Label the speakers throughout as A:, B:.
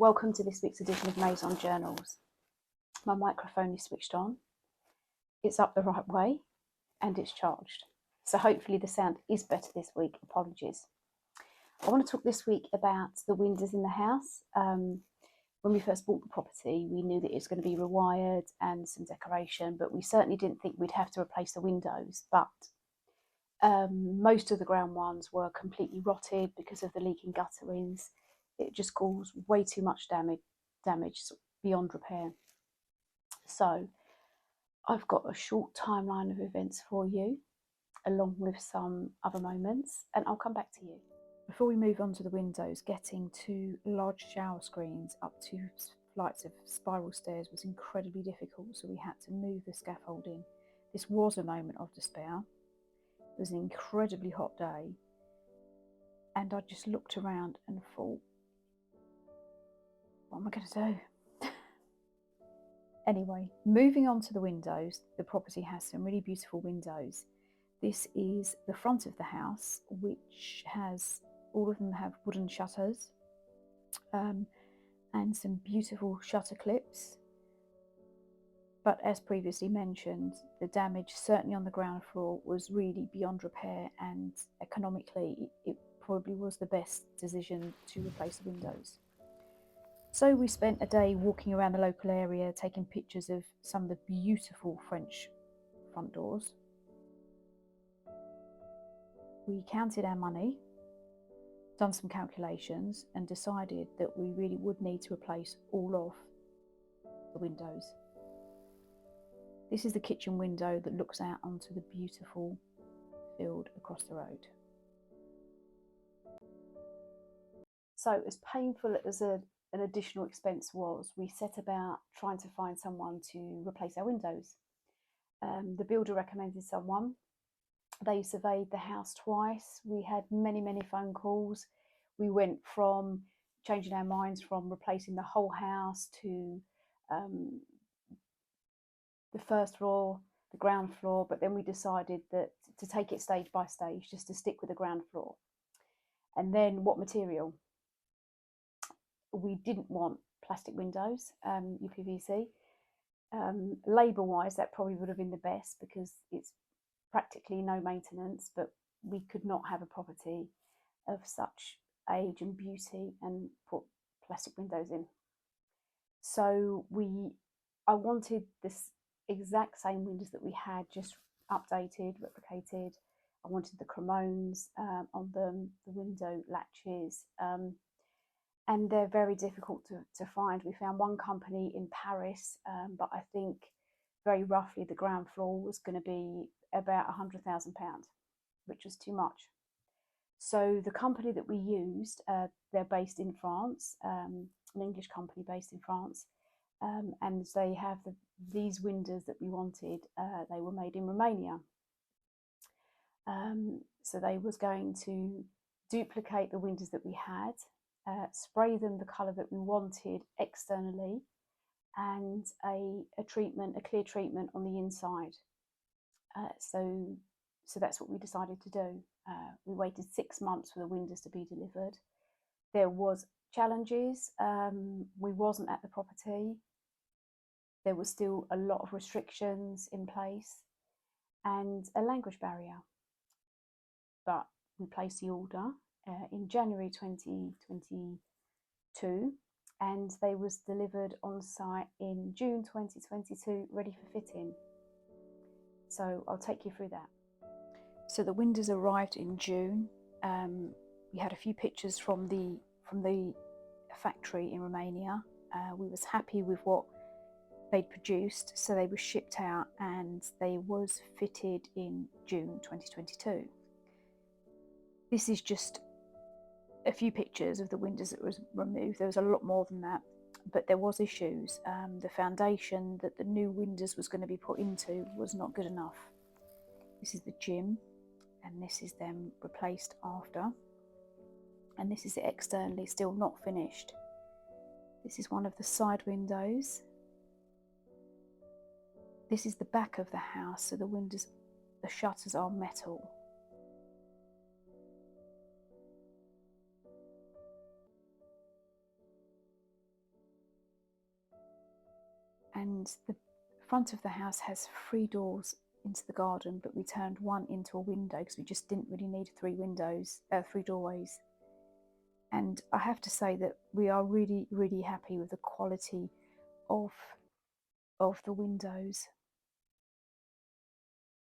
A: Welcome to this week's edition of Maison Journals. My microphone is switched on, it's up the right way, and it's charged. So hopefully the sound is better this week. Apologies. I want to talk this week about the windows in the house. When we first bought the property, we knew that it was going to be rewired and some decoration, but we certainly didn't think we'd have to replace the windows. But most of the ground ones were completely rotted because of the leaking gutterings. It just caused way too much damage beyond repair. So I've got a short timeline of events for you, along with some other moments, and I'll come back to you. Before we move on to the windows, getting two large shower screens up 2 flights of spiral stairs was incredibly difficult, so we had to move the scaffolding. This was a moment of despair. It was an incredibly hot day, and I just looked around and thought, what am I going to do? Anyway, moving on to the windows, the property has some really beautiful windows. This is the front of the house, which has, all of them have wooden shutters and some beautiful shutter clips. But as previously mentioned, the damage certainly on the ground floor was really beyond repair, and economically it probably was the best decision to replace the windows. So we spent a day walking around the local area, taking pictures of some of the beautiful French front doors. We counted our money, done some calculations, and decided that we really would need to replace all of the windows. This is the kitchen window that looks out onto the beautiful field across the road. So as painful as an additional expense was, we set about trying to find someone to replace our windows. The builder recommended someone. They surveyed the house twice. We had many phone calls. We went from changing our minds from replacing the whole house to the first floor, the ground floor, but then we decided that to take it stage by stage, just to stick with the ground floor. And then what material? We didn't want plastic windows, UPVC. Labour-wise, that probably would have been the best because it's practically no maintenance, but we could not have a property of such age and beauty and put plastic windows in. So I wanted this exact same windows that we had, just updated, replicated. I wanted the cremones on them, the window latches, and they're very difficult to find. We found one company in Paris, but I think very roughly the ground floor was going to be about £100,000, which was too much. So the company that we used, they're based in France, an English company based in France, and they have these windows that we wanted. They were made in Romania. So they was going to duplicate the windows that we had, spray them the colour that we wanted externally, and a clear treatment on the inside. So that's what we decided to do. We waited 6 months for the windows to be delivered. There was challenges. We wasn't at the property. There was still a lot of restrictions in place and a language barrier. But we placed the order in January 2022, and they was delivered on site in June 2022, ready for fitting. So I'll take you through that. So the windows arrived in June. We had a few pictures from the factory in Romania. We was happy with what they'd produced, so they were shipped out and they was fitted in June 2022. This is just a few pictures of the windows that was removed. There was a lot more than that, but there was issues. The foundation that the new windows was going to be put into was not good enough. This is the gym, and this is them replaced after. And this is it externally, still not finished. This is one of the side windows. This is the back of the house, so the windows, the shutters are metal. and the front of the house has 3 doors into the garden, but we turned one into a window because we just didn't really need 3 doorways. And I have to say that we are really, really happy with the quality of the windows.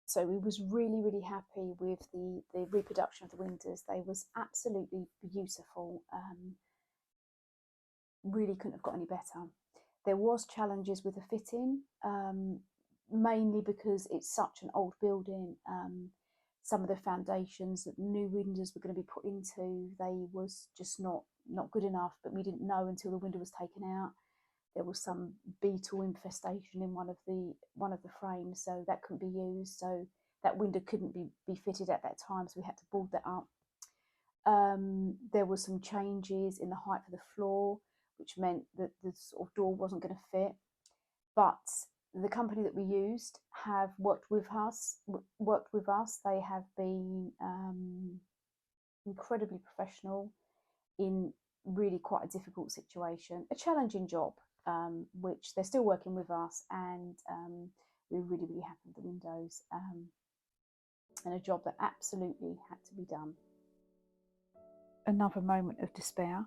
A: So we was really, really happy with the reproduction of the windows. They was absolutely beautiful. Really couldn't have got any better. There was challenges with the fitting, mainly because it's such an old building. Some of the foundations that new windows were going to be put into, they was just not good enough, but we didn't know until the window was taken out. There was some beetle infestation in one of the frames, so that couldn't be used. So that window couldn't be fitted at that time, so we had to board that up. There were some changes in the height of the floor, which meant that the sort of door wasn't going to fit. But the company that we used have worked with us. They have been incredibly professional in really quite a difficult situation, a challenging job, which they're still working with us, and we're really, really happy with the windows, and a job that absolutely had to be done. Another moment of despair,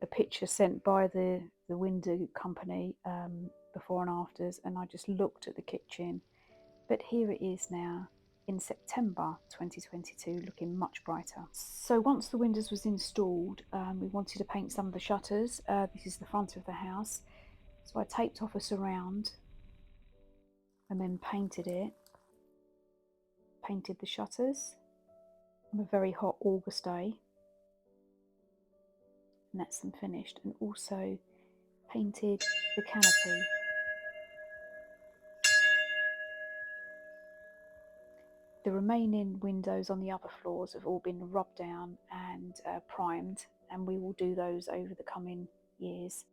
A: a picture sent by the window company, before and afters, and I just looked at the kitchen, but here it is now in September 2022, looking much brighter. So once the windows was installed, we wanted to paint some of the shutters. This is the front of the house, so I taped off a surround and then painted the shutters on a very hot August day, and that's them finished, and also painted the canopy. The remaining windows on the other floors have all been rubbed down and primed, and we will do those over the coming years.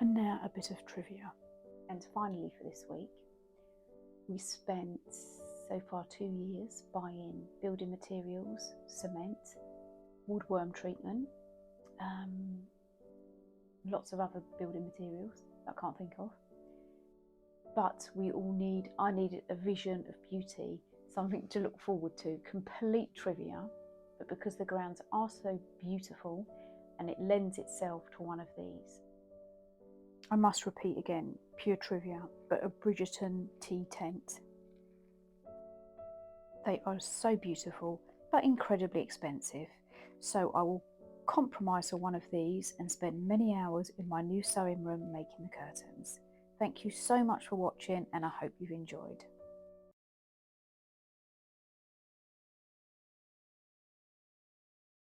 A: And now a bit of trivia. And finally for this week, we spent so far 2 years buying building materials, cement, woodworm treatment, lots of other building materials I can't think of. But I needed a vision of beauty, something to look forward to, complete trivia, but because the grounds are so beautiful and it lends itself to one of these. I must repeat again, pure trivia, but a Bridgerton tea tent. They are so beautiful, but incredibly expensive. So I will compromise on one of these and spend many hours in my new sewing room making the curtains. Thank you so much for watching, and I hope you've enjoyed.